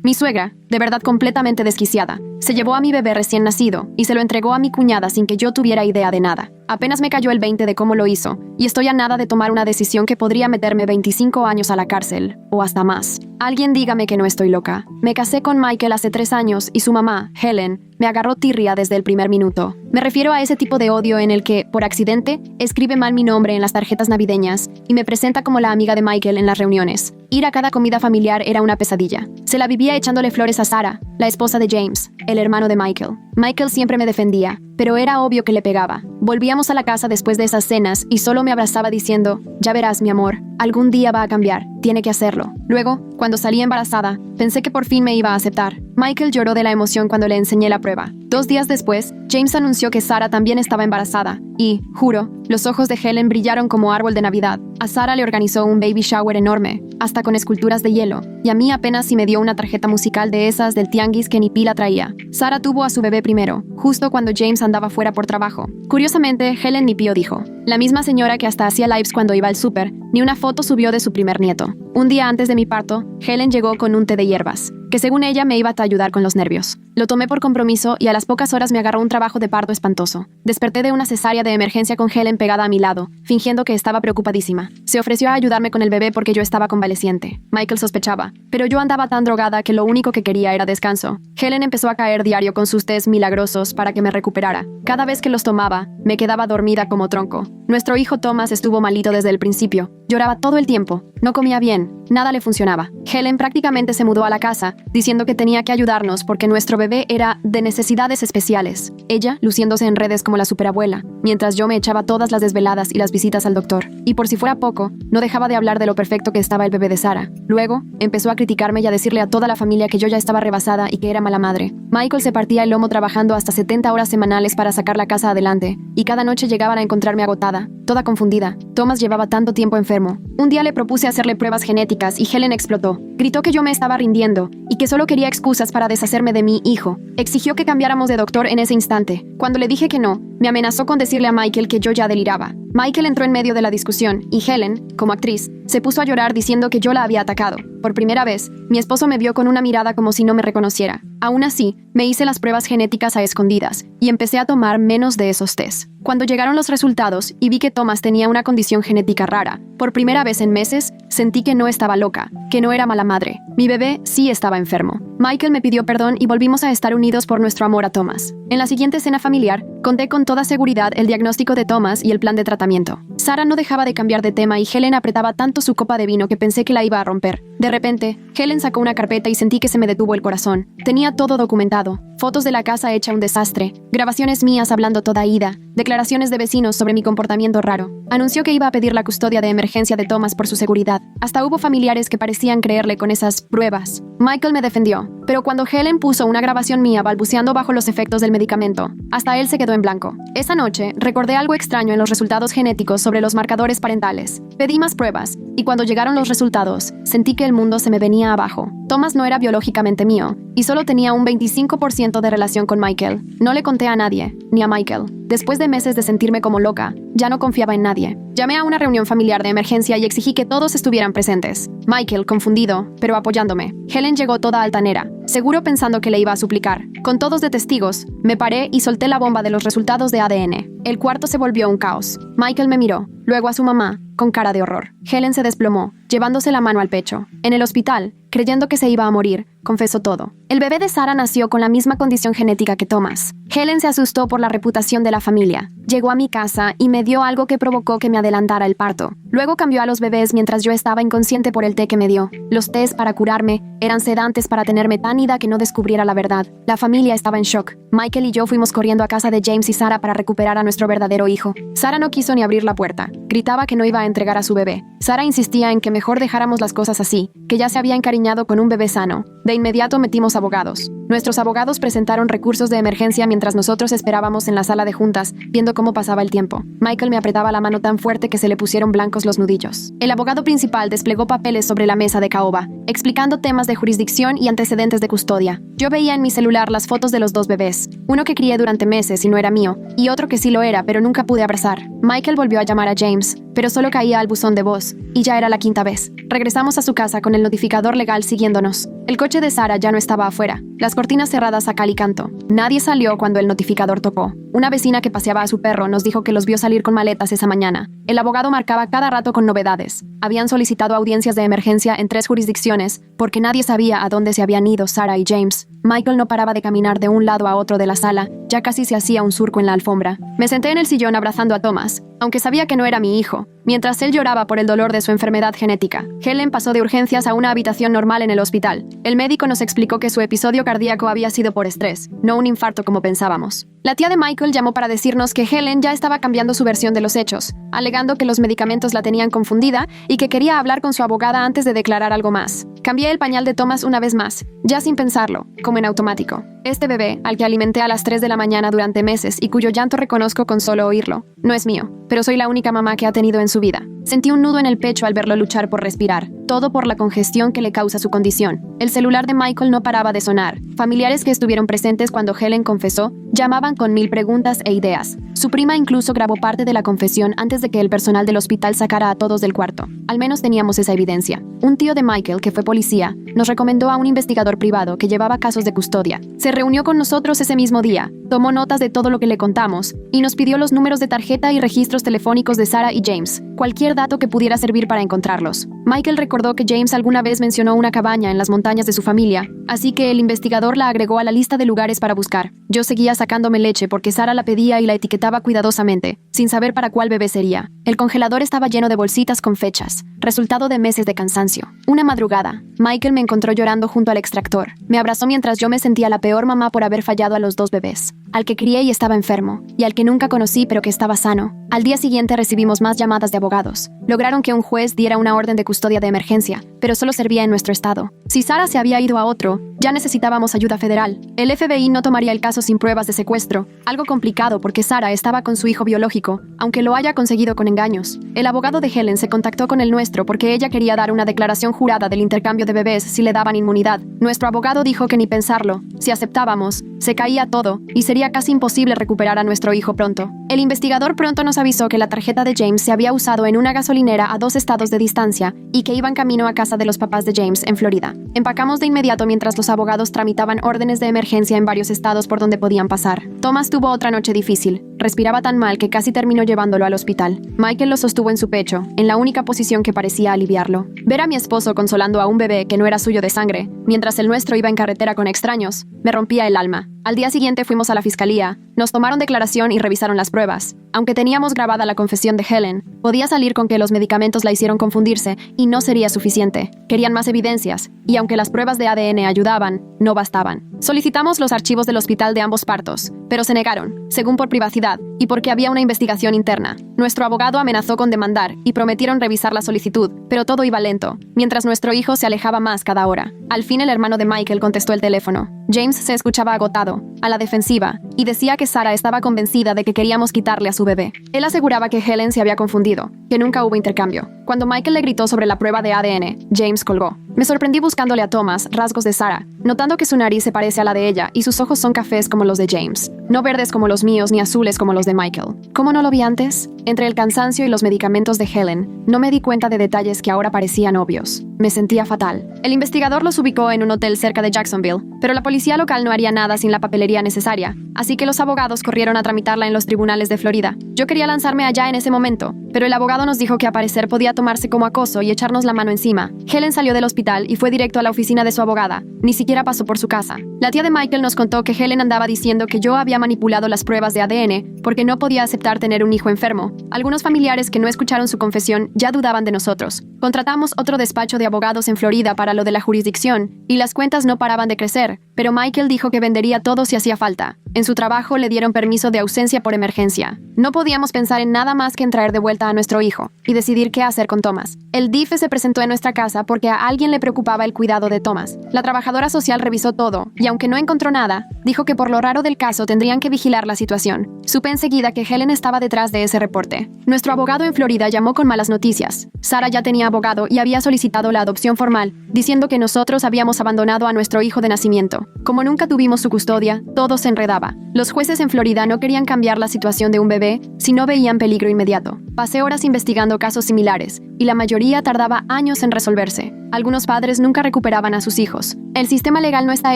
Mi suegra, de verdad completamente desquiciada, se llevó a mi bebé recién nacido y se lo entregó a mi cuñada sin que yo tuviera idea de nada. Apenas me cayó el 20 de cómo lo hizo, y estoy a nada de tomar una decisión que podría meterme 25 años a la cárcel, o hasta más. Alguien dígame que no estoy loca. Me casé con Michael hace 3 años y su mamá, Helen, me agarró tirria desde el primer minuto. Me refiero a ese tipo de odio en el que, por accidente, escribe mal mi nombre en las tarjetas navideñas y me presenta como la amiga de Michael en las reuniones. Ir a cada comida familiar era una pesadilla. Se la vivía echándole flores a Sarah, la esposa de James, el hermano de Michael. Michael siempre me defendía, pero era obvio que le pegaba. Volvíamos a la casa después de esas cenas y solo me abrazaba diciendo, ya verás, mi amor, algún día va a cambiar, tiene que hacerlo. Luego, cuando salí embarazada, pensé que por fin me iba a aceptar. Michael lloró de la emoción cuando le enseñé la prueba. 2 días después, James anunció que Sarah también estaba embarazada y, juro, los ojos de Helen brillaron como árbol de Navidad. A Sarah le organizó un baby shower enorme, hasta con esculturas de hielo, y a mí apenas si me dio una tarjeta musical de esas del tianguis que ni pila traía. Sarah tuvo a su bebé primero, justo cuando James andaba fuera por trabajo. Curiosamente, Helen ni pío dijo. La misma señora que hasta hacía lives cuando iba al súper, ni una foto subió de su primer nieto. Un día antes de mi parto, Helen llegó con un té de hierbas, que según ella me iba a ayudar con los nervios. Lo tomé por compromiso y a las pocas horas me agarró un trabajo de parto espantoso. Desperté de una cesárea de emergencia con Helen pegada a mi lado, fingiendo que estaba preocupadísima. Se ofreció a ayudarme con el bebé porque yo estaba convaleciente. Michael sospechaba, pero yo andaba tan drogada que lo único que quería era descanso. Helen empezó a caer diario con sus tés milagrosos para que me recuperara. Cada vez que los tomaba, me quedaba dormida como tronco. Nuestro hijo Thomas estuvo malito desde el principio. Lloraba todo el tiempo, no comía bien, nada le funcionaba. Helen prácticamente se mudó a la casa, diciendo que tenía que ayudarnos porque nuestro bebé era de necesidades especiales. Ella, luciéndose en redes como la superabuela, mientras yo me echaba todas las desveladas y las visitas al doctor. Y por si fuera poco, no dejaba de hablar de lo perfecto que estaba el bebé de Sarah. Luego, empezó a criticarme y a decirle a toda la familia que yo ya estaba rebasada y que era mala madre. Michael se partía el lomo trabajando hasta 70 horas semanales para sacar la casa adelante, y cada noche llegaban a encontrarme agotada, toda confundida. Thomas llevaba tanto tiempo enfermo. Un día le propuse hacerle pruebas genéticas y Helen explotó. Gritó que yo me estaba rindiendo y que solo quería excusas para deshacerme de mi hijo. Exigió que cambiáramos de doctor en ese instante. Cuando le dije que no, me amenazó con decirle a Michael que yo ya deliraba. Michael entró en medio de la discusión y Helen, como actriz, se puso a llorar diciendo que yo la había atacado. Por primera vez, mi esposo me vio con una mirada como si no me reconociera. Aún así, me hice las pruebas genéticas a escondidas y empecé a tomar menos de esos test. Cuando llegaron los resultados y vi que Thomas tenía una condición genética rara, por primera vez en meses, sentí que no estaba loca, que no era mala madre. Mi bebé sí estaba enfermo. Michael me pidió perdón y volvimos a estar unidos por nuestro amor a Thomas. En la siguiente cena familiar, conté con toda seguridad el diagnóstico de Thomas y el plan de tratamiento. Sarah no dejaba de cambiar de tema y Helen apretaba tanto su copa de vino que pensé que la iba a romper. De repente, Helen sacó una carpeta y sentí que se me detuvo el corazón. Tenía todo documentado. Fotos de la casa hecha un desastre, grabaciones mías hablando toda ida, declaraciones de vecinos sobre mi comportamiento raro. Anunció que iba a pedir la custodia de emergencia de Thomas por su seguridad. Hasta hubo familiares que parecían creerle con esas pruebas. Michael me defendió, pero cuando Helen puso una grabación mía balbuceando bajo los efectos del medicamento, hasta él se quedó en blanco. Esa noche, recordé algo extraño en los resultados genéticos sobre los marcadores parentales. Pedí más pruebas, y cuando llegaron los resultados, sentí que el mundo se me venía abajo. Thomas no era biológicamente mío, y solo tenía un 25% de relación con Michael. No le conté a nadie, ni a Michael. Después de meses de sentirme como loca, ya no confiaba en nadie. Llamé a una reunión familiar de emergencia y exigí que todos estuvieran presentes. Michael, confundido, pero apoyándome. Helen llegó toda altanera, seguro pensando que le iba a suplicar. Con todos de testigos, me paré y solté la bomba de los resultados de ADN. El cuarto se volvió un caos. Michael me miró, luego a su mamá, con cara de horror. Helen se desplomó, llevándose la mano al pecho. En el hospital, creyendo que se iba a morir, confesó todo. El bebé de Sarah nació con la misma condición genética que Thomas. Helen se asustó por la reputación de la familia. Llegó a mi casa y me dio algo que provocó que me adelantara el parto. Luego cambió a los bebés mientras yo estaba inconsciente por el té que me dio. Los tés para curarme eran sedantes para tenerme tan ida que no descubriera la verdad. La familia estaba en shock. Michael y yo fuimos corriendo a casa de James y Sarah para recuperar a nuestro verdadero hijo. Sarah no quiso ni abrir la puerta. Gritaba que no iba a entregar a su bebé. Sarah insistía en que mejor dejáramos las cosas así, que ya se había encariñado con un bebé sano. De inmediato metimos abogados. Nuestros abogados presentaron recursos de emergencia mientras nosotros esperábamos en la sala de juntas, viendo cómo pasaba el tiempo. Michael me apretaba la mano tan fuerte que se le pusieron blancos los nudillos. El abogado principal desplegó papeles sobre la mesa de caoba, explicando temas de jurisdicción y antecedentes de custodia. Yo veía en mi celular las fotos de los 2 bebés, uno que crié durante meses y no era mío, y otro que sí lo era, pero nunca pude abrazar. Michael volvió a llamar a James, pero solo caía al buzón de voz, y ya era la 5ª vez. Regresamos a su casa con el notificador legal siguiéndonos. El coche de Sarah ya no estaba afuera, las cortinas cerradas a cal y canto. Nadie salió cuando el notificador tocó. Una vecina que paseaba a su perro nos dijo que los vio salir con maletas esa mañana. El abogado marcaba cada rato con novedades. Habían solicitado audiencias de emergencia en 3 jurisdicciones porque nadie sabía a dónde se habían ido Sarah y James. Michael no paraba de caminar de un lado a otro de la sala, ya casi se hacía un surco en la alfombra. Me senté en el sillón abrazando a Thomas, aunque sabía que no era mi hijo, mientras él lloraba por el dolor de su enfermedad genética. Helen pasó de urgencias a una habitación normal en el hospital. El médico nos explicó que su episodio cardíaco había sido por estrés, no un infarto como pensábamos. La tía de Michael llamó para decirnos que Helen ya estaba cambiando su versión de los hechos, alegando que los medicamentos la tenían confundida y que quería hablar con su abogada antes de declarar algo más. Cambié el pañal de Thomas una vez más, ya sin pensarlo, como en automático. Este bebé, al que alimenté a las 3 de la mañana durante meses y cuyo llanto reconozco con solo oírlo, no es mío, pero soy la única mamá que ha tenido en su vida. Sentí un nudo en el pecho al verlo luchar por respirar, todo por la congestión que le causa su condición. El celular de Michael no paraba de sonar. Familiares que estuvieron presentes cuando Helen confesó llamaban con 1000 preguntas e ideas. Su prima incluso grabó parte de la confesión antes de que el personal del hospital sacara a todos del cuarto. Al menos teníamos esa evidencia. Un tío de Michael, que fue policía, nos recomendó a un investigador privado que llevaba casos de custodia. Se reunió con nosotros ese mismo día, tomó notas de todo lo que le contamos y nos pidió los números de tarjeta y registros telefónicos de Sarah y James, cualquier dato que pudiera servir para encontrarlos. Michael recordó que James alguna vez mencionó una cabaña en las montañas de su familia, así que el investigador la agregó a la lista de lugares para buscar. Yo seguía sacándome leche porque Sarah la pedía y la etiquetaba cuidadosamente, sin saber para cuál bebé sería. El congelador estaba lleno de bolsitas con fechas, resultado de meses de cansancio. Una madrugada, Michael me encontró llorando junto al extractor. Me abrazó mientras yo me sentía la peor mamá por haber fallado a los 2 bebés, al que crié y estaba enfermo, y al que nunca conocí pero que estaba sano. Al día siguiente recibimos más llamadas de abogados. Lograron que un juez diera una orden de custodia de emergencia, pero solo servía en nuestro estado. Si Sarah se había ido a otro, ya necesitábamos ayuda federal. El FBI no tomaría el caso sin pruebas de secuestro, algo complicado porque Sarah estaba con su hijo biológico, aunque lo haya conseguido con engaños. El abogado de Helen se contactó con el nuestro porque ella quería dar una declaración jurada del intercambio de bebés si le daban inmunidad. Nuestro abogado dijo que ni pensarlo. Si aceptábamos, se caía todo y sería casi imposible recuperar a nuestro hijo pronto. El investigador pronto nos avisó que la tarjeta de James se había usado en una gasolinera a 2 estados de distancia y que iban camino a casa de los papás de James en Florida. Empacamos de inmediato mientras los abogados tramitaban órdenes de emergencia en varios estados por donde podían pasar. Thomas tuvo otra noche difícil. Respiraba tan mal que casi terminó llevándolo al hospital. Michael lo sostuvo en su pecho, en la única posición que parecía aliviarlo. Ver a mi esposo consolando a un bebé que no era suyo de sangre, mientras el nuestro iba en carretera con extraños, me rompía el alma. Al día siguiente fuimos a la fiscalía, nos tomaron declaración y revisaron las pruebas. Aunque teníamos grabada la confesión de Helen, podía salir con que los medicamentos la hicieron confundirse y no sería suficiente. Querían más evidencias, y aunque las pruebas de ADN ayudaban, no bastaban. Solicitamos los archivos del hospital de ambos partos, pero se negaron, según por privacidad y porque había una investigación interna. Nuestro abogado amenazó con demandar y prometieron revisar la solicitud, pero todo iba lento, mientras nuestro hijo se alejaba más cada hora. Al fin el hermano de Michael contestó el teléfono. James se escuchaba agotado, a la defensiva, y decía que Sarah estaba convencida de que queríamos quitarle a su bebé. Él aseguraba que Helen se había confundido, que nunca hubo intercambio. Cuando Michael le gritó sobre la prueba de ADN, James colgó. Me sorprendí buscándole a Thomas rasgos de Sarah, notando que su nariz se parece a la de ella y sus ojos son cafés como los de James, no verdes como los míos ni azules como los de Michael. ¿Cómo no lo vi antes? Entre el cansancio y los medicamentos de Helen, no me di cuenta de detalles que ahora parecían obvios. Me sentía fatal. El investigador los ubicó en un hotel cerca de Jacksonville, pero la policía local no haría nada sin la papelería necesaria, así que los abogados corrieron a tramitarla en los tribunales de Florida. Yo quería lanzarme allá en ese momento, pero el abogado nos dijo que a parecer podía tomarse como acoso y echarnos la mano encima. Helen salió del hospital y fue directo a la oficina de su abogada. Ni siquiera pasó por su casa. La tía de Michael nos contó que Helen andaba diciendo que yo había manipulado las pruebas de ADN porque no podía aceptar tener un hijo enfermo. Algunos familiares que no escucharon su confesión ya dudaban de nosotros. Contratamos otro despacho de abogados en Florida para lo de la jurisdicción y las cuentas no paraban de crecer, pero Michael dijo que vendería todo si hacía falta. En su trabajo le dieron permiso de ausencia por emergencia. No podíamos pensar en nada más que en traer de vuelta a nuestro hijo y decidir qué hacer con Thomas. El DIF se presentó en nuestra casa porque a alguien le preocupaba el cuidado de Thomas. La trabajadora social revisó todo y aunque no encontró nada, dijo que por lo raro del caso tendrían que vigilar la situación. Supe enseguida que Helen estaba detrás de ese reporte. Nuestro abogado en Florida llamó con malas noticias. Sarah ya tenía abogado y había solicitado la adopción formal, diciendo que nosotros habíamos abandonado a nuestro hijo de nacimiento. Como nunca tuvimos su custodia, todo se enredaba. Los jueces en Florida no querían cambiar la situación de un bebé si no veían peligro inmediato. Pasé horas investigando casos similares, y la mayoría tardaba años en resolverse. Algunos padres nunca recuperaban a sus hijos, El sistema legal no está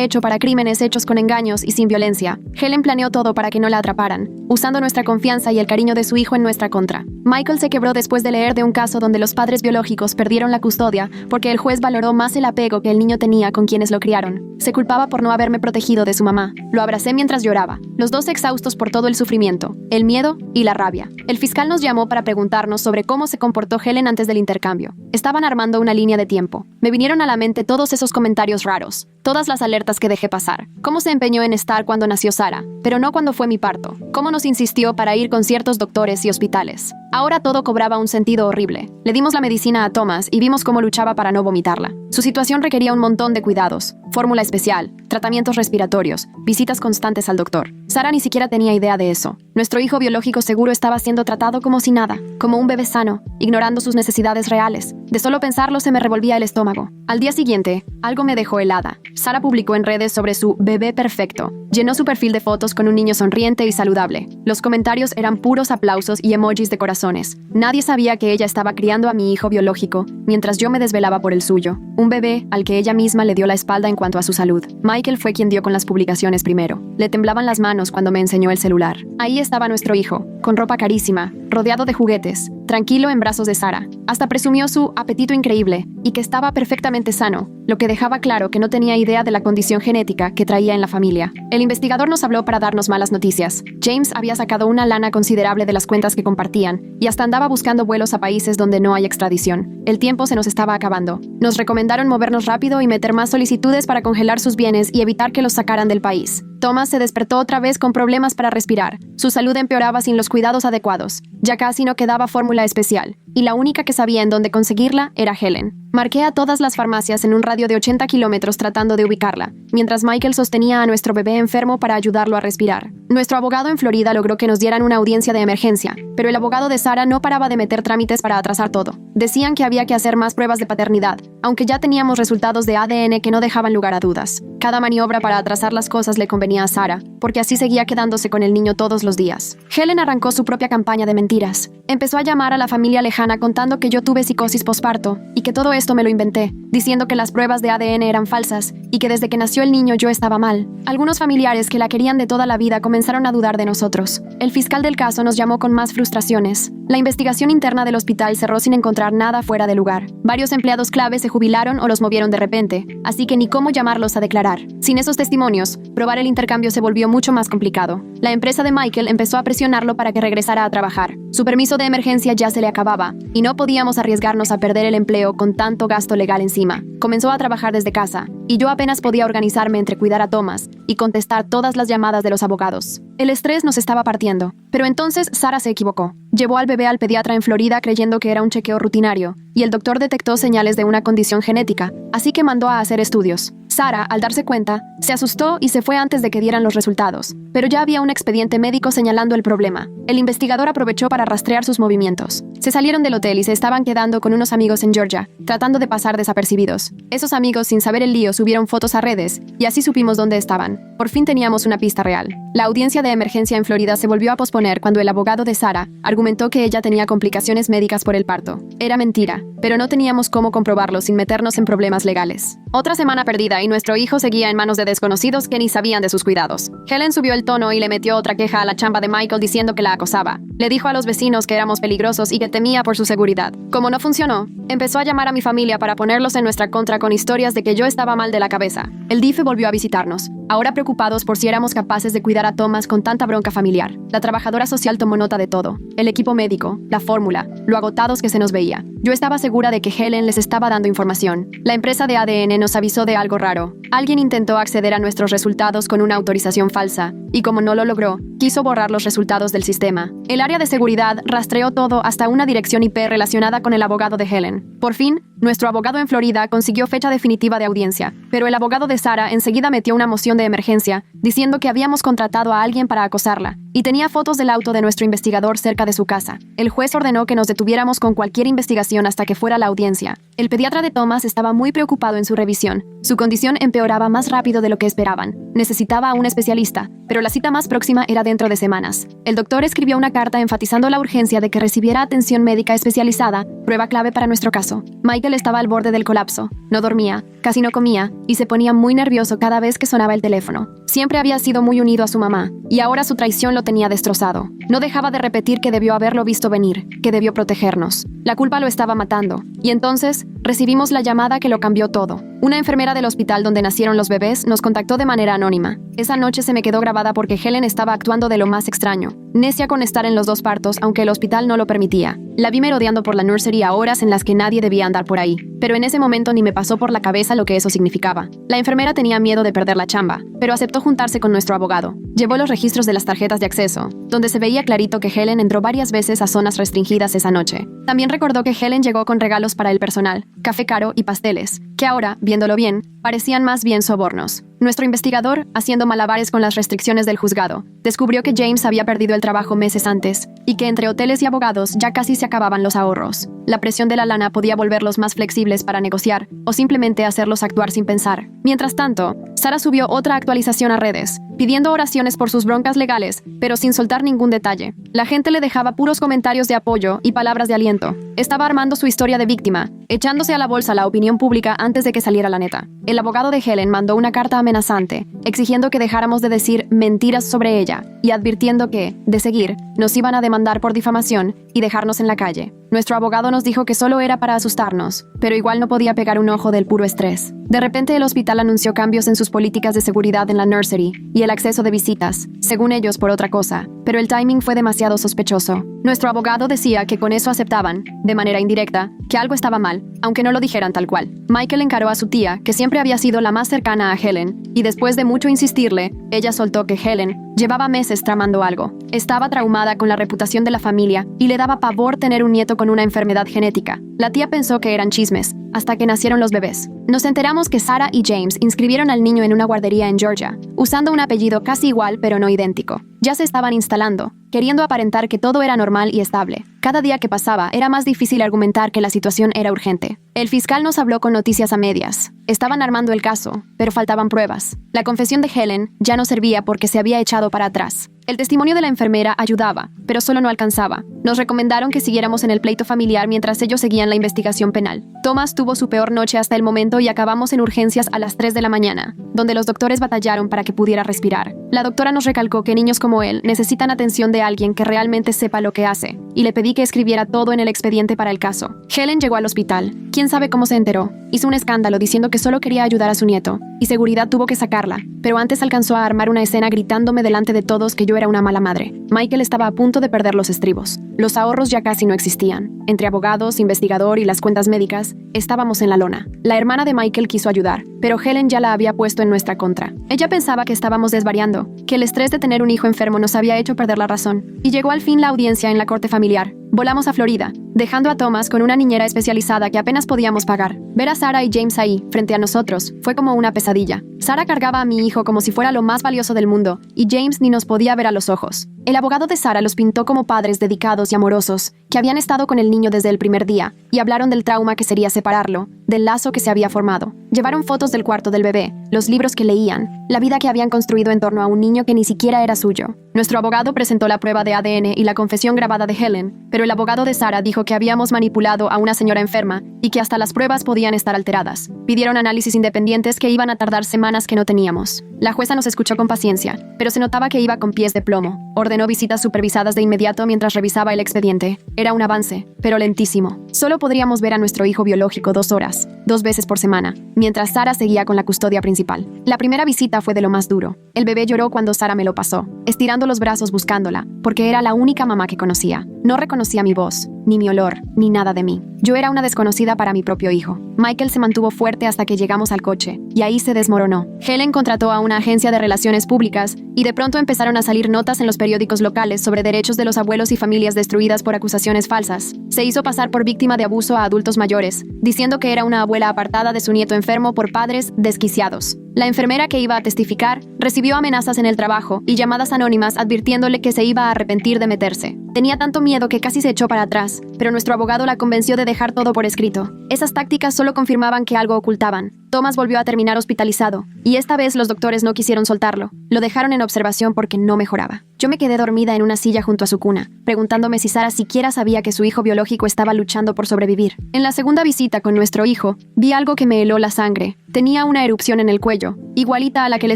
hecho para crímenes hechos con engaños y sin violencia. Helen planeó todo para que no la atraparan, usando nuestra confianza y el cariño de su hijo en nuestra contra. Michael se quebró después de leer de un caso donde los padres biológicos perdieron la custodia porque el juez valoró más el apego que el niño tenía con quienes lo criaron. Se culpaba por no haberme protegido de su mamá. Lo abracé mientras lloraba, los dos exhaustos por todo el sufrimiento, el miedo y la rabia. El fiscal nos llamó para preguntarnos sobre cómo se comportó Helen antes del intercambio. Estaban armando una línea de tiempo. Me vinieron a la mente todos esos comentarios raros, todas las alertas que dejé pasar. Cómo se empeñó en estar cuando nació Sara, pero no cuando fue mi parto. Cómo nos insistió para ir con ciertos doctores y hospitales. Ahora todo cobraba un sentido horrible. Le dimos la medicina a Thomas y vimos cómo luchaba para no vomitarla. Su situación requería un montón de cuidados, fórmula especial, tratamientos respiratorios, visitas constantes al doctor. Sara ni siquiera tenía idea de eso. Nuestro hijo biológico seguro estaba siendo tratado como si nada, como un bebé sano, ignorando sus necesidades reales. De solo pensarlo se me revolvía el estómago. Al día siguiente, algo me dejó helada. Sara publicó en redes sobre su bebé perfecto. Llenó su perfil de fotos con un niño sonriente y saludable. Los comentarios eran puros aplausos y emojis de corazones. Nadie sabía que ella estaba criando a mi hijo biológico, mientras yo me desvelaba por el suyo. Un bebé al que ella misma le dio la espalda en cuanto a su salud. Michael fue quien dio con las publicaciones primero. Le temblaban las manos cuando me enseñó el celular. Ahí estaba nuestro hijo, con ropa carísima, rodeado de juguetes, tranquilo en brazos de Sara. Hasta presumió su apetito increíble y que estaba perfectamente sano, lo que dejaba claro que no tenía idea de la condición genética que traía en la familia. El investigador nos habló para darnos malas noticias. James había sacado una lana considerable de las cuentas que compartían y hasta andaba buscando vuelos a países donde no hay extradición. El tiempo se nos estaba acabando. Nos recomendaron movernos rápido y meter más solicitudes para congelar sus bienes y evitar que los sacaran del país. Thomas se despertó otra vez con problemas para respirar. Su salud empeoraba sin los cuidados adecuados. Ya casi no quedaba fórmula especial, y la única que sabía en dónde conseguirla era Helen. Marqué a todas las farmacias en un radio de 80 kilómetros tratando de ubicarla, mientras Michael sostenía a nuestro bebé enfermo para ayudarlo a respirar. Nuestro abogado en Florida logró que nos dieran una audiencia de emergencia, pero el abogado de Sara no paraba de meter trámites para atrasar todo. Decían que había que hacer más pruebas de paternidad, aunque ya teníamos resultados de ADN que no dejaban lugar a dudas. Cada maniobra para atrasar las cosas le convenía a Sara, porque así seguía quedándose con el niño todos los días. Helen arrancó su propia campaña de mentiras. Empezó a llamar a la familia lejana contando que yo tuve psicosis posparto y que todo esto me lo inventé, diciendo que las pruebas de ADN eran falsas y que desde que nació el niño yo estaba mal. Algunos familiares que la querían de toda la vida comenzaron a dudar de nosotros. El fiscal del caso nos llamó con más frustraciones. La investigación interna del hospital cerró sin encontrar nada fuera de lugar. Varios empleados clave se jubilaron o los movieron de repente, así que ni cómo llamarlos a declarar. Sin esos testimonios, probar el intercambio se volvió mucho más complicado. La empresa de Michael empezó a presionarlo para que regresara a trabajar. Su permiso de emergencia ya se le acababa, y no podíamos arriesgarnos a perder el empleo con tanto gasto legal encima. Comenzó a trabajar desde casa, y yo apenas podía organizarme entre cuidar a Thomas y contestar todas las llamadas de los abogados. El estrés nos estaba partiendo, pero entonces Sara se equivocó. Llevó al bebé al pediatra en Florida creyendo que era un chequeo rutinario, y el doctor detectó señales de una condición genética, así que mandó a hacer estudios. Sara, al darse cuenta, se asustó y se fue antes de que dieran los resultados, pero ya había un expediente médico señalando el problema. El investigador aprovechó para rastrear sus movimientos. Se salieron del hotel y se estaban quedando con unos amigos en Georgia, tratando de pasar desapercibidos. Esos amigos, sin saber el lío, subieron fotos a redes, y así supimos dónde estaban. Por fin teníamos una pista real. La audiencia de emergencia en Florida se volvió a posponer cuando el abogado de Sara argumentó que ella tenía complicaciones médicas por el parto. Era mentira, pero no teníamos cómo comprobarlo sin meternos en problemas legales. Otra semana perdida y nuestro hijo seguía en manos de desconocidos que ni sabían de sus cuidados. Helen subió el tono y le metió otra queja a la chamba de Michael diciendo que la acosaba. Le dijo a los vecinos que éramos peligrosos y que temía por su seguridad. Como no funcionó, empezó a llamar a mi familia para ponerlos en nuestra contra con historias de que yo estaba mal de la cabeza. El DIF volvió a visitarnos, ahora preocupados por si éramos capaces de cuidar a Thomas con tanta bronca familiar. La trabajadora social tomó nota de todo. El equipo médico, la fórmula, lo agotados que se nos veía. Yo estaba segura de que Helen les estaba dando información. La empresa de ADN nos avisó de algo raro. Alguien intentó acceder a nuestros resultados con una autorización falsa, y como no lo logró, quiso borrar los resultados del sistema. El área de seguridad rastreó todo hasta una dirección IP relacionada con el abogado de Helen. Por fin, nuestro abogado en Florida consiguió fecha definitiva de audiencia, pero el abogado de Sara enseguida metió una moción de emergencia, diciendo que habíamos contratado a alguien para acosarla, y tenía fotos del auto de nuestro investigador cerca de su casa. El juez ordenó que nos detuviéramos con cualquier investigación hasta que fuera la audiencia. El pediatra de Thomas estaba muy preocupado en su revisión. Su condición empeoraba más rápido de lo que esperaban. Necesitaba a un especialista, pero la cita más próxima era dentro de semanas. El doctor escribió una carta enfatizando la urgencia de que recibiera atención médica especializada, prueba clave para nuestro caso. Michael estaba al borde del colapso. No dormía, casi no comía, y se ponía muy nervioso cada vez que sonaba el teléfono. Siempre había sido muy unido a su mamá, y ahora su traición lo tenía destrozado. No dejaba de repetir que debió haberlo visto venir, que debió protegernos. La culpa lo estaba matando. Y entonces, recibimos la llamada que lo cambió todo. Una enfermera del hospital donde nacieron los bebés nos contactó de manera anónima. Esa noche se me quedó grabada porque Helen estaba actuando de lo más extraño, necia con estar en los dos partos aunque el hospital no lo permitía. La vi merodeando por la nursery a horas en las que nadie debía andar por ahí, pero en ese momento ni me pasó por la cabeza lo que eso significaba. La enfermera tenía miedo de perder la chamba, pero aceptó juntarse con nuestro abogado. Llevó los registros de las tarjetas de acceso, donde se veía clarito que Helen entró varias veces a zonas restringidas esa noche. También recordó que Helen llegó con regalos para el personal, café caro y pasteles, que ahora, viéndolo bien, parecían más bien sobornos. Nuestro investigador, haciendo malabares con las restricciones del juzgado, descubrió que James había perdido el trabajo meses antes y que entre hoteles y abogados ya casi se acababan los ahorros. La presión de la lana podía volverlos más flexibles para negociar o simplemente hacerlos actuar sin pensar. Mientras tanto, Sarah subió otra actualización a redes, pidiendo oraciones por sus broncas legales, pero sin soltar ningún detalle. La gente le dejaba puros comentarios de apoyo y palabras de aliento. Estaba armando su historia de víctima, echándose a la bolsa la opinión pública antes de que saliera la neta. El abogado de Helen mandó una carta amenazante, exigiendo que dejáramos de decir mentiras sobre ella y advirtiendo que, de seguir, nos iban a demandar por difamación y dejarnos en la calle. Nuestro abogado nos dijo que solo era para asustarnos, pero igual no podía pegar un ojo del puro estrés. De repente el hospital anunció cambios en sus políticas de seguridad en la nursery y el acceso de visitas, según ellos por otra cosa, pero el timing fue demasiado sospechoso. Nuestro abogado decía que con eso aceptaban, de manera indirecta, que algo estaba mal, aunque no lo dijeran tal cual. Michael encaró a su tía, que siempre había sido la más cercana a Helen, y después de mucho insistirle, ella soltó que Helen llevaba meses tramando algo. Estaba traumada con la reputación de la familia y le daba pavor tener un nieto con una enfermedad genética. La tía pensó que eran chismes, hasta que nacieron los bebés. Nos enteramos que Sarah y James inscribieron al niño en una guardería en Georgia, usando un apellido casi igual pero no idéntico. Ya se estaban instalando, queriendo aparentar que todo era normal y estable. Cada día que pasaba era más difícil argumentar que la situación era urgente. El fiscal nos habló con noticias a medias. Estaban armando el caso, pero faltaban pruebas. La confesión de Helen ya no servía porque se había echado para atrás. El testimonio de la enfermera ayudaba, pero solo no alcanzaba. Nos recomendaron que siguiéramos en el pleito familiar mientras ellos seguían la investigación penal. Thomas tuvo su peor noche hasta el momento y acabamos en urgencias a las 3 de la mañana, donde los doctores batallaron para que pudiera respirar. La doctora nos recalcó que niños como él necesitan atención de alguien que realmente sepa lo que hace, y le pedí que escribiera todo en el expediente para el caso. Helen llegó al hospital. ¿Quién sabe cómo se enteró? Hizo un escándalo diciendo que solo quería ayudar a su nieto, y seguridad tuvo que sacarla, pero antes alcanzó a armar una escena gritándome delante de todos que yo era una mala madre. Michael estaba a punto de perder los estribos. Los ahorros ya casi no existían. Entre abogados, investigador y las cuentas médicas, estábamos en la lona. La hermana de Michael quiso ayudar, pero Helen ya la había puesto en nuestra contra. Ella pensaba que estábamos desvariando, que el estrés de tener un hijo enfermo nos había hecho perder la razón. Y llegó al fin la audiencia en la corte familiar. Volamos a Florida, dejando a Thomas con una niñera especializada que apenas podíamos pagar. Ver a Sarah y James ahí, frente a nosotros, fue como una pesadilla. Sarah cargaba a mi hijo como si fuera lo más valioso del mundo, y James ni nos podía ver a los ojos. El abogado de Sarah los pintó como padres dedicados y amorosos, que habían estado con el niño desde el primer día, y hablaron del trauma que sería separarlo, del lazo que se había formado. Llevaron fotos del cuarto del bebé, los libros que leían, la vida que habían construido en torno a un niño que ni siquiera era suyo. Nuestro abogado presentó la prueba de ADN y la confesión grabada de Helen, pero el abogado de Sarah dijo que habíamos manipulado a una señora enferma y que hasta las pruebas podían estar alteradas. Pidieron análisis independientes que iban a tardar semanas que no teníamos. La jueza nos escuchó con paciencia, pero se notaba que iba con pies de plomo. Ordenó visitas supervisadas de inmediato mientras revisaba el expediente. Era un avance, pero lentísimo. Solo podríamos ver a nuestro hijo biológico 2 horas, 2 veces por semana, mientras Sarah seguía con la custodia principal. La primera visita fue de lo más duro. El bebé lloró cuando Sarah me lo pasó, estirando los brazos buscándola, porque era la única mamá que conocía. No reconocía mi voz, ni mi olor, ni nada de mí. Yo era una desconocida para mi propio hijo. Michael se mantuvo fuerte hasta que llegamos al coche, y ahí se desmoronó. Helen contrató a una agencia de relaciones públicas, y de pronto empezaron a salir notas en los periódicos locales sobre derechos de los abuelos y familias destruidas por acusaciones falsas. Se hizo pasar por víctima de abuso a adultos mayores, diciendo que era una abuela apartada de su nieto enfermo por padres desquiciados. La enfermera que iba a testificar recibió amenazas en el trabajo y llamadas anónimas advirtiéndole que se iba a arrepentir de meterse. Tenía tanto miedo que casi se echó para atrás, pero nuestro abogado la convenció de dejar todo por escrito. Esas tácticas solo confirmaban que algo ocultaban. Thomas volvió a terminar hospitalizado, y esta vez los doctores no quisieron soltarlo. Lo dejaron en observación porque no mejoraba. Yo me quedé dormida en una silla junto a su cuna, preguntándome si Sarah siquiera sabía que su hijo biológico estaba luchando por sobrevivir. En la segunda visita con nuestro hijo, vi algo que me heló la sangre. Tenía una erupción en el cuello, igualita a la que le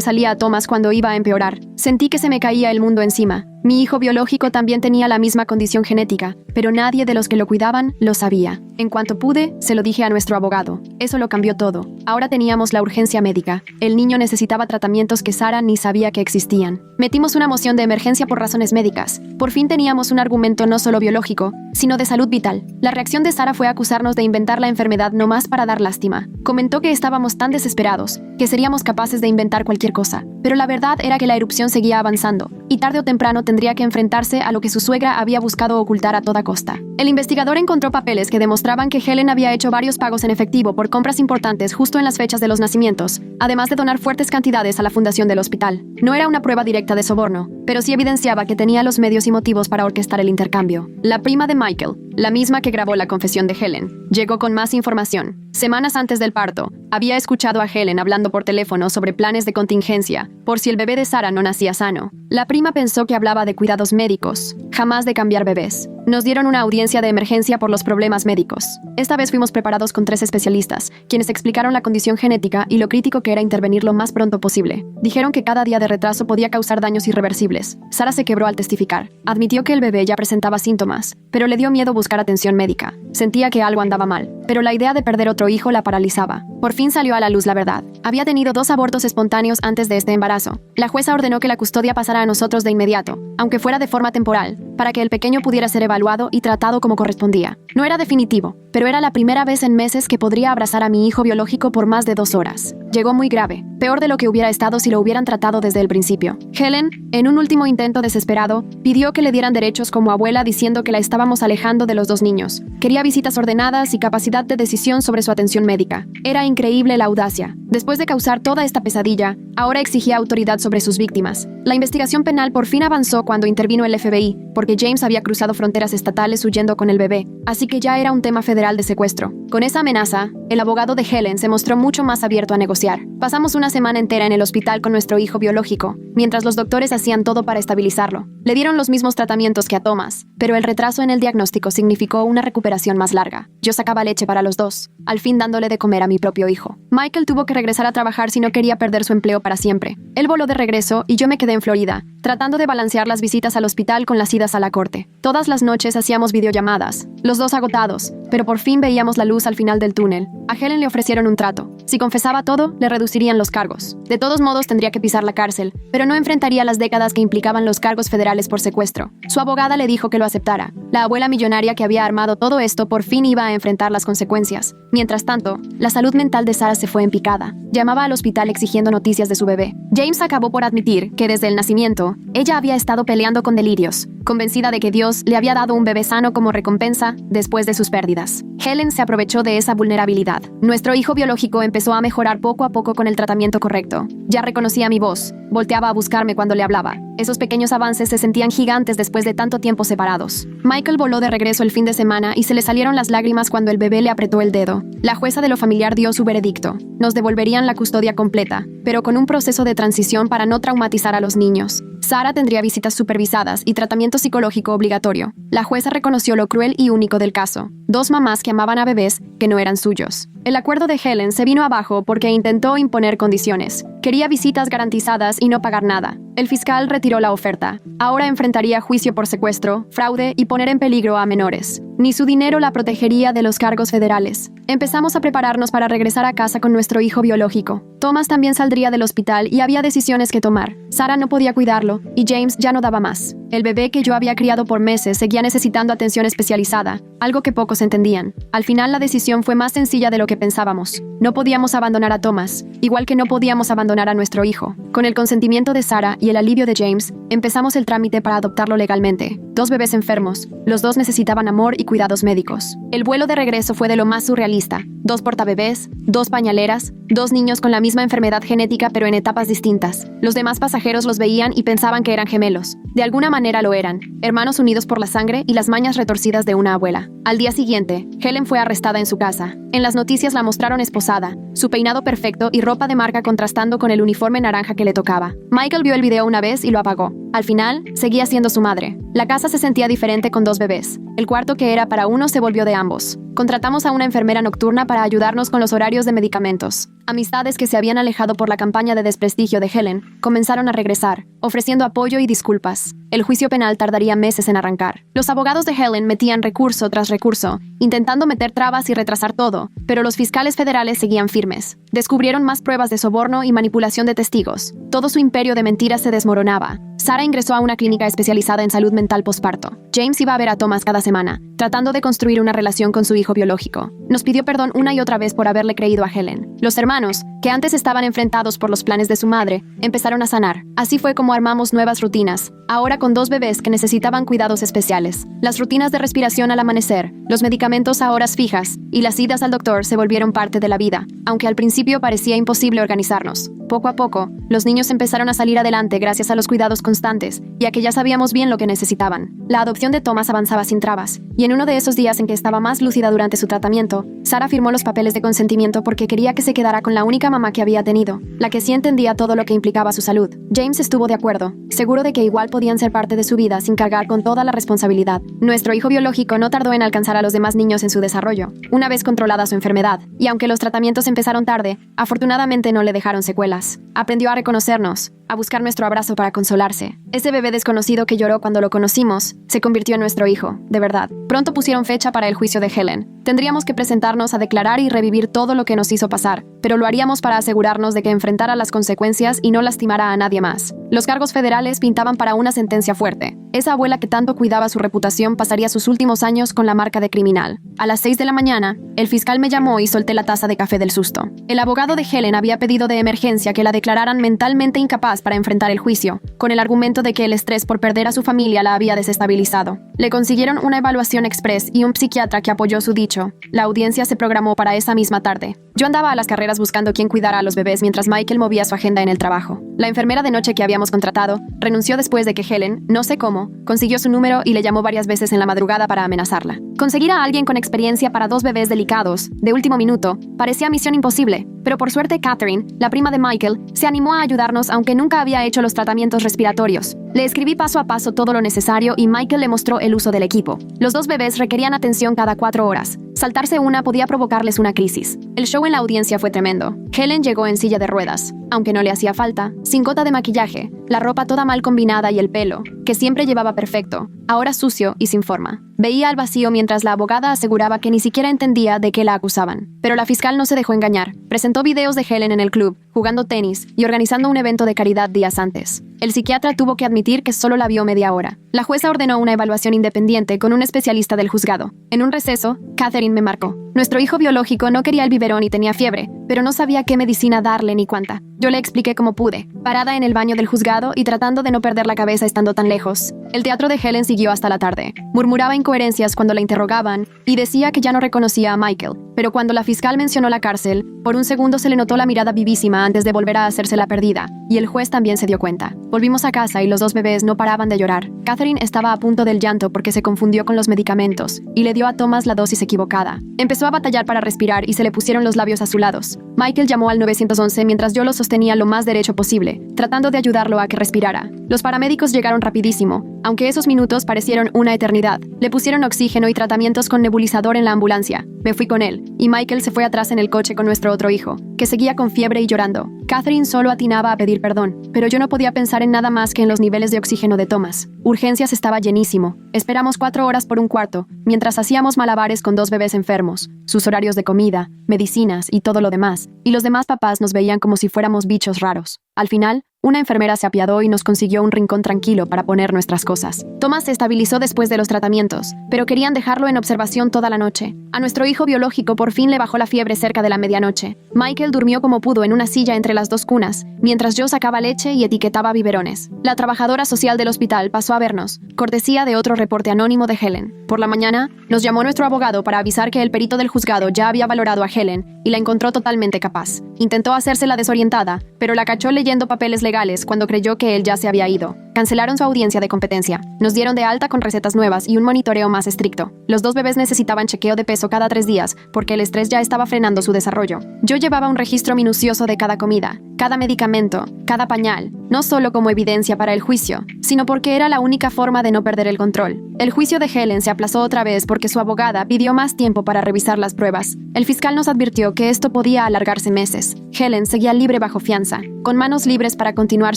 salía a Thomas cuando iba a empeorar. Sentí que se me caía el mundo encima. Mi hijo biológico también tenía la misma condición genética, pero nadie de los que lo cuidaban lo sabía. En cuanto pude, se lo dije a nuestro abogado. Eso lo cambió todo. Ahora teníamos la urgencia médica. El niño necesitaba tratamientos que Sarah ni sabía que existían. Metimos una moción de emergencia por razones médicas. Por fin teníamos un argumento no solo biológico, sino de salud vital. La reacción de Sarah fue acusarnos de inventar la enfermedad nomás para dar lástima. Comentó que estábamos tan desesperados, que seríamos capaces de inventar cualquier cosa. Pero la verdad era que la erupción seguía avanzando, y tarde o temprano tendría que enfrentarse a lo que su suegra había buscado ocultar a toda costa. El investigador encontró papeles que demostraban que Helen había hecho varios pagos en efectivo por compras importantes justo en las fechas de los nacimientos, además de donar fuertes cantidades a la fundación del hospital. No era una prueba directa de soborno, pero sí evidenciaba que tenía los medios y motivos para orquestar el intercambio. La prima de Michael, la misma que grabó la confesión de Helen, llegó con más información. Semanas antes del parto, había escuchado a Helen hablando por teléfono sobre planes de contingencia, por si el bebé de Sarah no nacía sano. La prima pensó que hablaba de cuidados médicos, jamás de cambiar bebés. Nos dieron una audiencia de emergencia por los problemas médicos. Esta vez fuimos preparados con 3 especialistas, quienes explicaron la condición genética y lo crítico que era intervenir lo más pronto posible. Dijeron que cada día de retraso podía causar daños irreversibles. Sarah se quebró al testificar. Admitió que el bebé ya presentaba síntomas, pero le dio miedo buscar atención médica. Sentía que algo andaba mal, pero la idea de perder otro hijo la paralizaba. Por fin salió a la luz la verdad. Había tenido 2 abortos espontáneos antes de este embarazo. La jueza ordenó que la custodia pasara a nosotros de inmediato, aunque fuera de forma temporal, para que el pequeño pudiera ser evaluado y tratado como correspondía. No era definitivo, pero era la primera vez en meses que podría abrazar a mi hijo biológico por más de 2 horas. Llegó muy grave, peor de lo que hubiera estado si lo hubieran tratado desde el principio. Helen, en un último intento desesperado, pidió que le dieran derechos como abuela diciendo que la estábamos alejando de los 2 niños. Quería visitas ordenadas y capacidad de decisión sobre su atención médica. Era increíble la audacia. Después de causar toda esta pesadilla, ahora exigía autoridad sobre sus víctimas. La investigación penal por fin avanzó cuando intervino el FBI, porque James había cruzado fronteras estatales huyendo con el bebé, así que ya era un tema federal de secuestro. Con esa amenaza, el abogado de Helen se mostró mucho más abierto a negociar. Pasamos una semana entera en el hospital con nuestro hijo biológico, mientras los doctores hacían todo para estabilizarlo. Le dieron los mismos tratamientos que a Thomas, pero el retraso en el diagnóstico significó una recuperación más larga. Yo sacaba leche para los 2, al fin dándole de comer a mi propio hijo. Michael tuvo que regresar a trabajar si no quería perder su empleo para siempre. Él voló de regreso y yo me quedé en Florida, tratando de balancear las visitas al hospital con las idas a la corte. Todas las noches hacíamos videollamadas, los 2 agotados, pero por fin veíamos la luz al final del túnel. A Helen le ofrecieron un trato. Si confesaba todo, le reducirían los cargos. De todos modos, tendría que pisar la cárcel, pero no enfrentaría las décadas que implicaban los cargos federales por secuestro. Su abogada le dijo que lo aceptara. La abuela millonaria que había armado todo esto por fin iba a enfrentar las consecuencias. Mientras tanto, la salud mental de Sarah se fue en picada. Llamaba al hospital exigiendo noticias de su bebé. James acabó por admitir que desde el nacimiento, ella había estado peleando con delirios, convencida de que Dios le había dado un bebé sano como recompensa después de sus pérdidas. Helen se aprovechó de esa vulnerabilidad. Nuestro hijo biológico empezó a mejorar poco a poco con el tratamiento correcto. Ya reconocía mi voz, volteaba a buscarme cuando le hablaba. Esos pequeños avances se sentían gigantes después de tanto tiempo separados. Michael voló de regreso el fin de semana y se le salieron las lágrimas cuando el bebé le apretó el dedo. La jueza de lo familiar dio su veredicto. Nos devolverían la custodia completa, pero con un proceso de transición para no traumatizar a los niños. Sarah tendría visitas supervisadas y tratamiento psicológico obligatorio. La jueza reconoció lo cruel y único del caso. 2 mamás que amaban a bebés que no eran suyos. El acuerdo de Helen se vino abajo porque intentó imponer condiciones. Quería visitas garantizadas y no pagar nada. El fiscal retiró la oferta. Ahora enfrentaría juicio por secuestro, fraude y poner en peligro a menores. Ni su dinero la protegería de los cargos federales. Empezamos a prepararnos para regresar a casa con nuestro hijo biológico. Thomas también saldría del hospital y había decisiones que tomar. Sarah no podía cuidarlo y James ya no daba más. El bebé que yo había criado por meses seguía necesitando atención especializada, algo que pocos entendían. Al final la decisión fue más sencilla de lo que pensábamos. No podíamos abandonar a Thomas, igual que no podíamos abandonar a nuestro hijo. Con el consentimiento de Sarah y el alivio de James, empezamos el trámite para adoptarlo legalmente. 2 bebés enfermos, los 2 necesitaban amor y cuidados médicos. El vuelo de regreso fue de lo más surrealista. 2 portabebés, 2 pañaleras, 2 niños con la misma enfermedad genética pero en etapas distintas. Los demás pasajeros los veían y pensaban que eran gemelos. De alguna manera lo eran, hermanos unidos por la sangre y las mañas retorcidas de una abuela. Al día siguiente, Helen fue arrestada en su casa. En las noticias la mostraron esposada, su peinado perfecto y ropa de marca contrastando con el uniforme naranja que le tocaba. Michael vio el video una vez y lo apagó. Al final, seguía siendo su madre. La casa se sentía diferente con 2 bebés. El cuarto que era para uno se volvió de ambos. Contratamos a una enfermera nocturna para ayudarnos con los horarios de medicamentos. Amistades que se habían alejado por la campaña de desprestigio de Helen comenzaron a regresar, ofreciendo apoyo y disculpas. El juicio penal tardaría meses en arrancar. Los abogados de Helen metían recurso tras recurso, intentando meter trabas y retrasar todo, pero los fiscales federales seguían firmes. Descubrieron más pruebas de soborno y manipulación de testigos. Todo su imperio de mentiras se desmoronaba. Sarah ingresó a una clínica especializada en salud mental posparto. James iba a ver a Thomas cada semana, tratando de construir una relación con su hijo biológico. Nos pidió perdón una y otra vez por haberle creído a Helen. Los hermanos, que antes estaban enfrentados por los planes de su madre, empezaron a sanar. Así fue como armamos nuevas rutinas, ahora con 2 bebés que necesitaban cuidados especiales. Las rutinas de respiración al amanecer, los medicamentos a horas fijas y las idas al doctor se volvieron parte de la vida, aunque al principio parecía imposible organizarnos. Poco a poco, los niños empezaron a salir adelante gracias a los cuidados constantes y a que ya sabíamos bien lo que necesitaban. La adopción de Thomas avanzaba sin trabas, y en uno de esos días en que estaba más lúcida durante su tratamiento, Sarah firmó los papeles de consentimiento porque quería que se quedara con la única mamá que había tenido, la que sí entendía todo lo que implicaba su salud. James estuvo de acuerdo, seguro de que igual podían ser parte de su vida sin cargar con toda la responsabilidad. Nuestro hijo biológico no tardó en alcanzar a los demás niños en su desarrollo, una vez controlada su enfermedad, y aunque los tratamientos empezaron tarde, afortunadamente no le dejaron secuelas. Aprendió a reconocernos, a buscar nuestro abrazo para consolarse. Ese bebé desconocido que lloró cuando lo conocimos se convirtió en nuestro hijo, de verdad. Pronto pusieron fecha para el juicio de Helen. Tendríamos que presentarnos a declarar y revivir todo lo que nos hizo pasar, pero lo haríamos para asegurarnos de que enfrentara las consecuencias y no lastimara a nadie más. Los cargos federales pintaban para una sentencia fuerte. Esa abuela que tanto cuidaba su reputación pasaría sus últimos años con la marca de criminal. A las 6 de la mañana, el fiscal me llamó y solté la taza de café del susto. El abogado de Helen había pedido de emergencia que la declararan mentalmente incapaz para enfrentar el juicio, con el argumento de que el estrés por perder a su familia la había desestabilizado. Le consiguieron una evaluación express y un psiquiatra que apoyó su dicho. La audiencia se programó para esa misma tarde. Yo andaba a las carreras buscando quién cuidara a los bebés mientras Michael movía su agenda en el trabajo. La enfermera de noche que habíamos contratado renunció después de que Helen, no sé cómo, consiguió su número y le llamó varias veces en la madrugada para amenazarla. Conseguir a alguien con experiencia para 2 bebés delicados, de último minuto, parecía misión imposible, pero por suerte Catherine, la prima de Michael, se animó a ayudarnos aunque nunca había hecho los tratamientos respiratorios. Le escribí paso a paso todo lo necesario y Michael le mostró el uso del equipo. Los 2 bebés requerían atención cada 4 horas. Saltarse una podía provocarles una crisis. El show en la audiencia fue tremendo. Helen llegó en silla de ruedas, aunque no le hacía falta, sin gota de maquillaje, la ropa toda mal combinada y el pelo, que siempre llevaba perfecto, ahora sucio y sin forma. Veía al vacío mientras la abogada aseguraba que ni siquiera entendía de qué la acusaban. Pero la fiscal no se dejó engañar. Presentó videos de Helen en el club, jugando tenis y organizando un evento de caridad días antes. El psiquiatra tuvo que admitir que solo la vio media hora. La jueza ordenó una evaluación independiente con un especialista del juzgado. En un receso, Catherine me marcó. Nuestro hijo biológico no quería el biberón y tenía fiebre, pero no sabía qué medicina darle ni cuánta. Yo le expliqué como pude, parada en el baño del juzgado y tratando de no perder la cabeza estando tan lejos. El teatro de Helen siguió hasta la tarde. Murmuraba incoherencias cuando la interrogaban y decía que ya no reconocía a Michael. Pero cuando la fiscal mencionó la cárcel, por un segundo se le notó la mirada vivísima antes de volver a hacerse la perdida, y el juez también se dio cuenta. Volvimos a casa y los 2 bebés no paraban de llorar. Catherine estaba a punto del llanto porque se confundió con los medicamentos y le dio a Thomas la dosis equivocada. Empezó a batallar para respirar y se le pusieron los labios azulados. Michael llamó al 911 mientras yo lo sostenía lo más derecho posible, tratando de ayudarlo a que respirara. Los paramédicos llegaron rapidísimo, aunque esos minutos parecieron una eternidad. Le pusieron oxígeno y tratamientos con nebulizador en la ambulancia. Me fui con él, y Michael se fue atrás en el coche con nuestro otro hijo, que seguía con fiebre y llorando. Catherine solo atinaba a pedir perdón, pero yo no podía pensar en nada más que en los niveles de oxígeno de Thomas. Urgencias estaba llenísimo. Esperamos 4 horas por un cuarto, mientras hacíamos malabares con 2 bebés enfermos, sus horarios de comida, medicinas y todo lo demás, y los demás papás nos veían como si fuéramos bichos raros. Al final, una enfermera se apiadó y nos consiguió un rincón tranquilo para poner nuestras cosas. Thomas se estabilizó después de los tratamientos, pero querían dejarlo en observación toda la noche. A nuestro hijo biológico por fin le bajó la fiebre cerca de la medianoche. Michael durmió como pudo en una silla entre las dos cunas, mientras yo sacaba leche y etiquetaba biberones. La trabajadora social del hospital pasó a vernos, cortesía de otro reporte anónimo de Helen. Por la mañana, nos llamó nuestro abogado para avisar que el perito del juzgado ya había valorado a Helen y la encontró totalmente capaz. Intentó hacérsela desorientada, pero la cachó leyendo papeles legales cuando creyó que él ya se había ido. Cancelaron su audiencia de competencia. Nos dieron de alta con recetas nuevas y un monitoreo más estricto. Los dos bebés necesitaban chequeo de peso cada 3 días porque el estrés ya estaba frenando su desarrollo. Yo llevaba un registro minucioso de cada comida, cada medicamento, cada pañal, no solo como evidencia para el juicio, sino porque era la única forma de no perder el control. El juicio de Helen se aplazó otra vez porque su abogada pidió más tiempo para revisar las pruebas. El fiscal nos advirtió que esto podía alargarse meses. Helen seguía libre bajo fianza, con manos libres para continuar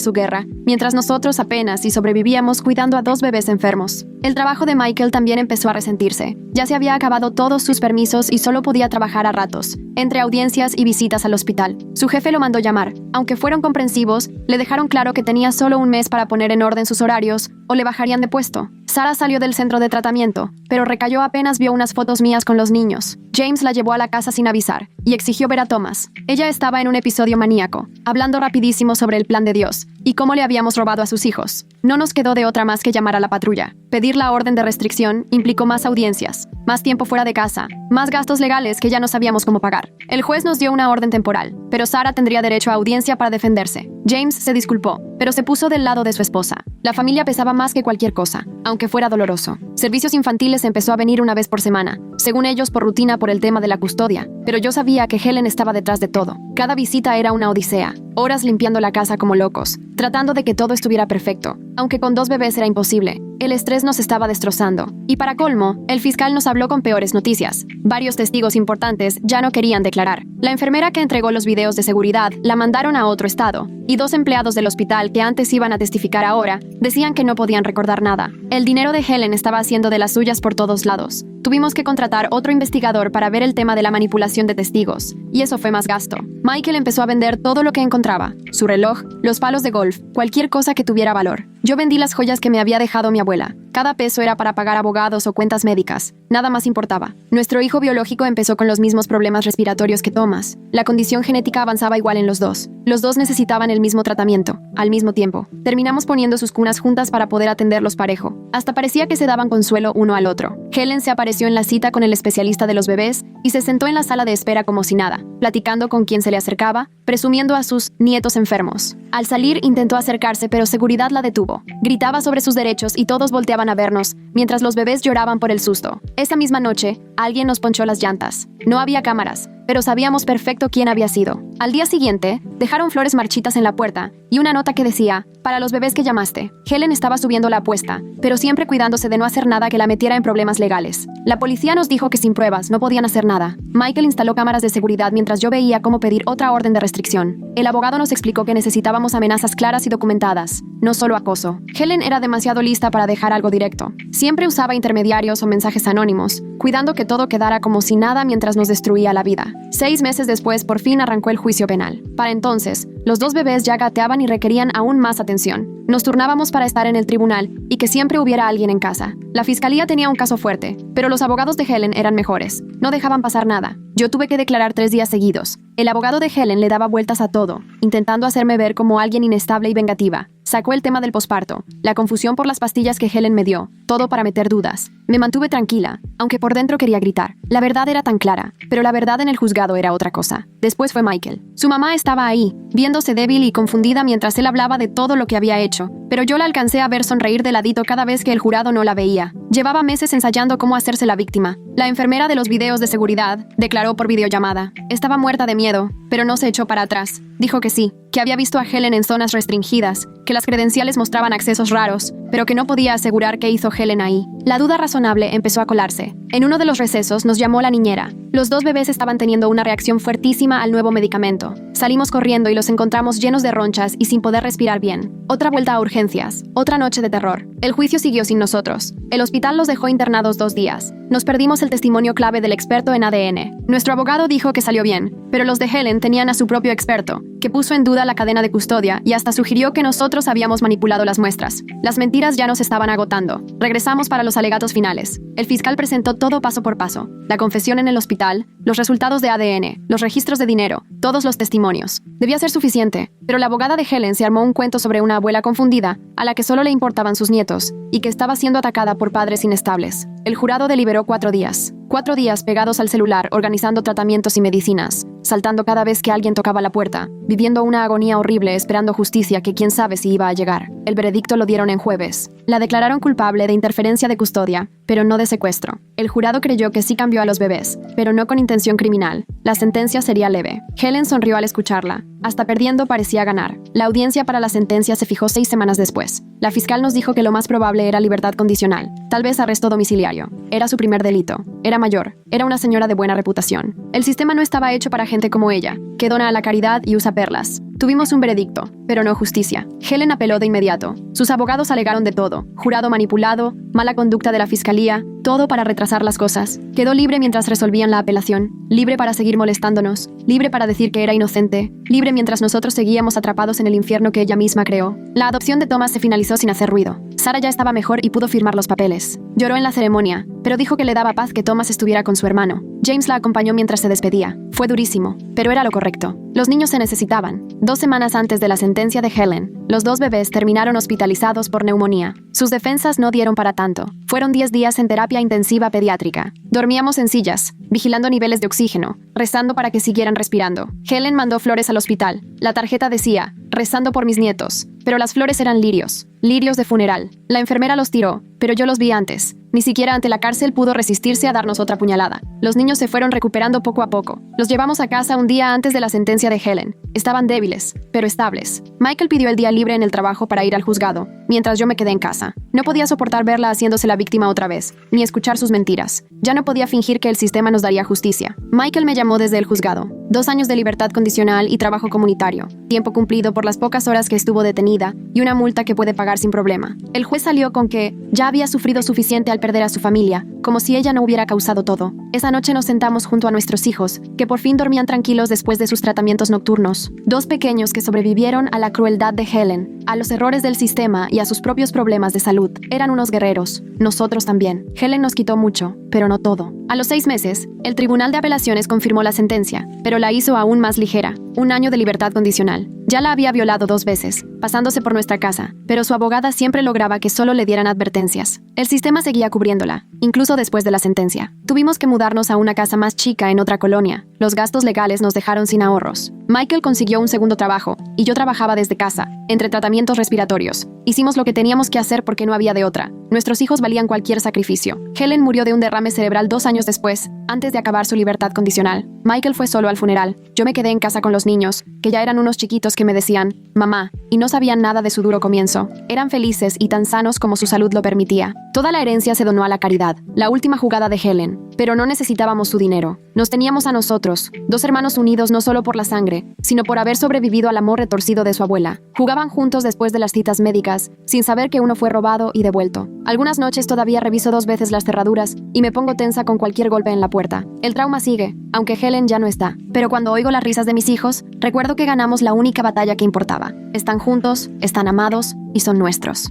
su guerra, mientras nosotros apenas si sobrevivíamos cuidando a 2 bebés enfermos. El trabajo de Michael también empezó a resentirse. Ya se había acabado todos sus permisos y solo podía trabajar a ratos, entre audiencias y visitas al hospital. Su jefe lo mandó llamar. Aunque fueron comprensivos, le dejaron claro que tenía solo un mes para poner en orden sus horarios o le bajarían de puesto. Sarah salió del centro de tratamiento, pero recayó apenas vio unas fotos mías con los niños. James la llevó a la casa sin avisar y exigió ver a Thomas. Ella estaba en un episodio maníaco, hablando rapidísimo sobre el plan de Dios y cómo le habíamos robado a sus hijos. No nos quedó de otra más que llamar a la patrulla. Pedir la orden de restricción implicó más audiencias, más tiempo fuera de casa, más gastos legales que ya no sabíamos cómo pagar. El juez nos dio una orden temporal, pero Sarah tendría derecho a audiencia para defenderse. James se disculpó, pero se puso del lado de su esposa. La familia pesaba más que cualquier cosa, aunque fuera doloroso. Servicios infantiles empezó a venir una vez por semana, según ellos por rutina por el tema de la custodia, pero yo sabía que Helen estaba detrás de todo. Cada visita era una odisea, horas limpiando la casa como locos, tratando de que todo estuviera perfecto, aunque con 2 bebés era imposible. El estrés nos estaba destrozando. Y para colmo, el fiscal nos habló con peores noticias. Varios testigos importantes ya no querían declarar. La enfermera que entregó los videos de seguridad la mandaron a otro estado, y 2 empleados del hospital que antes iban a testificar ahora decían que no podían recordar nada. El dinero de Helen estaba haciendo de las suyas por todos lados. Tuvimos que contratar otro investigador para ver el tema de la manipulación de testigos, y eso fue más gasto. Michael empezó a vender todo lo que encontraba, su reloj, los palos de golf, cualquier cosa que tuviera valor. Yo vendí las joyas que me había dejado mi abuela. Cada peso era para pagar abogados o cuentas médicas. Nada más importaba. Nuestro hijo biológico empezó con los mismos problemas respiratorios que Thomas. La condición genética avanzaba igual en los dos. Los dos necesitaban el mismo tratamiento, al mismo tiempo. Terminamos poniendo sus cunas juntas para poder atenderlos parejo. Hasta parecía que se daban consuelo uno al otro. Helen se apareció en la cita con el especialista de los bebés y se sentó en la sala de espera como si nada, platicando con quien se le acercaba, presumiendo a sus nietos enfermos. Al salir intentó acercarse, pero seguridad la detuvo. Gritaba sobre sus derechos y todos volteaban a vernos, mientras los bebés lloraban por el susto. Esa misma noche, alguien nos ponchó las llantas. No había cámaras, pero sabíamos perfecto quién había sido. Al día siguiente, dejaron flores marchitas en la puerta y una nota que decía: para los bebés que llamaste. Helen estaba subiendo la apuesta, pero siempre cuidándose de no hacer nada que la metiera en problemas legales. La policía nos dijo que sin pruebas no podían hacer nada. Michael instaló cámaras de seguridad mientras yo veía cómo pedir otra orden de restricción. El abogado nos explicó que necesitábamos amenazas claras y documentadas, no solo acoso. Helen era demasiado lista para dejar algo directo. Siempre usaba intermediarios o mensajes anónimos, cuidando que todo quedara como si nada mientras nos destruía la vida. 6 meses después, por fin arrancó el juicio penal. Para entonces, los 2 bebés ya gateaban y requerían aún más atención. Nos turnábamos para estar en el tribunal y que siempre hubiera alguien en casa. La fiscalía tenía un caso fuerte, pero los abogados de Helen eran mejores. No dejaban pasar nada. Yo tuve que declarar 3 días seguidos. El abogado de Helen le daba vueltas a todo, intentando hacerme ver como alguien inestable y vengativa. Sacó el tema del posparto, la confusión por las pastillas que Helen me dio, todo para meter dudas. Me mantuve tranquila, aunque por dentro quería gritar. La verdad era tan clara, pero la verdad en el juzgado era otra cosa. Después fue Michael. Su mamá estaba ahí, viéndose débil y confundida mientras él hablaba de todo lo que había hecho, pero yo la alcancé a ver sonreír de ladito cada vez que el jurado no la veía. Llevaba meses ensayando cómo hacerse la víctima. La enfermera de los videos de seguridad declaró por videollamada. Estaba muerta de miedo, pero no se echó para atrás. Dijo que sí, que había visto a Helen en zonas restringidas, que las credenciales mostraban accesos raros, pero que no podía asegurar qué hizo Helen ahí. La duda razonable empezó a colarse. En uno de los recesos nos llamó la niñera. Los 2 bebés estaban teniendo una reacción fuertísima al nuevo medicamento. Salimos corriendo y los encontramos llenos de ronchas y sin poder respirar bien. Otra vuelta a urgencias, otra noche de terror. El juicio siguió sin nosotros. El hospital los dejó internados 2 días. Nos perdimos el testimonio clave del experto en ADN. Nuestro abogado dijo que salió bien, pero los de Helen tenían a su propio experto, que puso en duda la cadena de custodia y hasta sugirió que nosotros habíamos manipulado las muestras. Las mentiras ya nos estaban agotando. Regresamos para los alegatos finales. El fiscal presentó todo paso por paso: la confesión en el hospital, los resultados de ADN, los registros de dinero, todos los testimonios. Debía ser suficiente, pero la abogada de Helen se armó un cuento sobre una abuela confundida, a la que solo le importaban sus nietos, y que estaba siendo atacada por padres inestables. El jurado deliberó 4 días. 4 días pegados al celular, organizando tratamientos y medicinas, saltando cada vez que alguien tocaba la puerta, viviendo una agonía horrible esperando justicia que quién sabe si iba a llegar. El veredicto lo dieron en jueves. La declararon culpable de interferencia de custodia, pero no de secuestro. El jurado creyó que sí cambió a los bebés, pero no con intención criminal. La sentencia sería leve. Helen sonrió al escucharla. Hasta perdiendo parecía ganar. La audiencia para la sentencia se fijó 6 semanas después. La fiscal nos dijo que lo más probable era libertad condicional, tal vez arresto domiciliario. Era su primer delito. Era mayor. Era una señora de buena reputación. El sistema no estaba hecho para gente como ella, que dona a la caridad y usa perlas. Tuvimos un veredicto, pero no justicia. Helen apeló de inmediato. Sus abogados alegaron de todo: jurado manipulado, mala conducta de la fiscalía, todo para retrasar las cosas. Quedó libre mientras resolvían la apelación, libre para seguir molestándonos, libre para decir que era inocente, libre mientras nosotros seguíamos atrapados en el infierno que ella misma creó. La adopción de Thomas se finalizó sin hacer ruido. Sara ya estaba mejor y pudo firmar los papeles. Lloró en la ceremonia, pero dijo que le daba paz que Thomas estuviera con su hermano. James la acompañó mientras se despedía. Fue durísimo, pero era lo correcto. Los niños se necesitaban. 2 semanas antes de la sentencia de Helen, los 2 bebés terminaron hospitalizados por neumonía. Sus defensas no dieron para tanto. Fueron 10 días en terapia intensiva pediátrica. Dormíamos en sillas, vigilando niveles de oxígeno, rezando para que siguieran respirando. Helen mandó flores al hospital. La tarjeta decía: rezando por mis nietos. Pero las flores eran lirios de funeral. La enfermera los tiró, pero yo los vi antes. Ni siquiera ante la cárcel pudo resistirse a darnos otra puñalada. Los niños se fueron recuperando poco a poco. Los llevamos a casa un día antes de la sentencia de Helen. Estaban débiles, pero estables. Michael pidió el día libre en el trabajo para ir al juzgado, mientras yo me quedé en casa. No podía soportar verla haciéndose la víctima otra vez, ni escuchar sus mentiras. Ya no podía fingir que el sistema nos daría justicia. Michael me llamó desde el juzgado. 2 años de libertad condicional y trabajo comunitario. Tiempo cumplido por las pocas horas que estuvo detenida y una multa que puede pagar sin problema. El juez salió con que ya había sufrido suficiente al perder a su familia, como si ella no hubiera causado todo. Esa noche nos sentamos junto a nuestros hijos, que por fin dormían tranquilos después de sus tratamientos nocturnos. 2 pequeños que sobrevivieron a la crueldad de Helen, a los errores del sistema y a sus propios problemas de salud. Eran unos guerreros. Nosotros también. Helen nos quitó mucho, pero no todo. A los 6 meses, el Tribunal de Apelaciones confirmó la sentencia, pero la hizo aún más ligera: 1 año de libertad condicional. Ya la había violado 2 veces, pasándose por nuestra casa, pero su abogada siempre lograba que solo le dieran advertencias. El sistema seguía cubriéndola, incluso después de la sentencia. Tuvimos que mudarnos a una casa más chica en otra colonia. Los gastos legales nos dejaron sin ahorros. Michael consiguió un segundo trabajo, y yo trabajaba desde casa, entre tratamientos respiratorios. Hicimos lo que teníamos que hacer porque no había de otra. Nuestros hijos valían cualquier sacrificio. Helen murió de un derrame cerebral 2 años después, antes de acabar su libertad condicional. Michael fue solo al funeral. Yo me quedé en casa con los niños, que ya eran unos chiquitos que me decían «mamá», y no sabían nada de su duro comienzo. Eran felices y tan sanos como su salud lo permitía. Toda la herencia se donó a la caridad, la última jugada de Helen. Pero no necesitábamos su dinero. Nos teníamos a nosotros, 2 hermanos unidos no solo por la sangre, sino por haber sobrevivido al amor retorcido de su abuela. Jugaban juntos después de las citas médicas, sin saber que uno fue robado y devuelto. Algunas noches todavía reviso 2 veces las cerraduras y me pongo tensa con cualquier golpe en la puerta. El trauma sigue, aunque Helen ya no está. Pero cuando oigo las risas de mis hijos, recuerdo que ganamos la única batalla que importaba. Están juntos, están amados y son nuestros.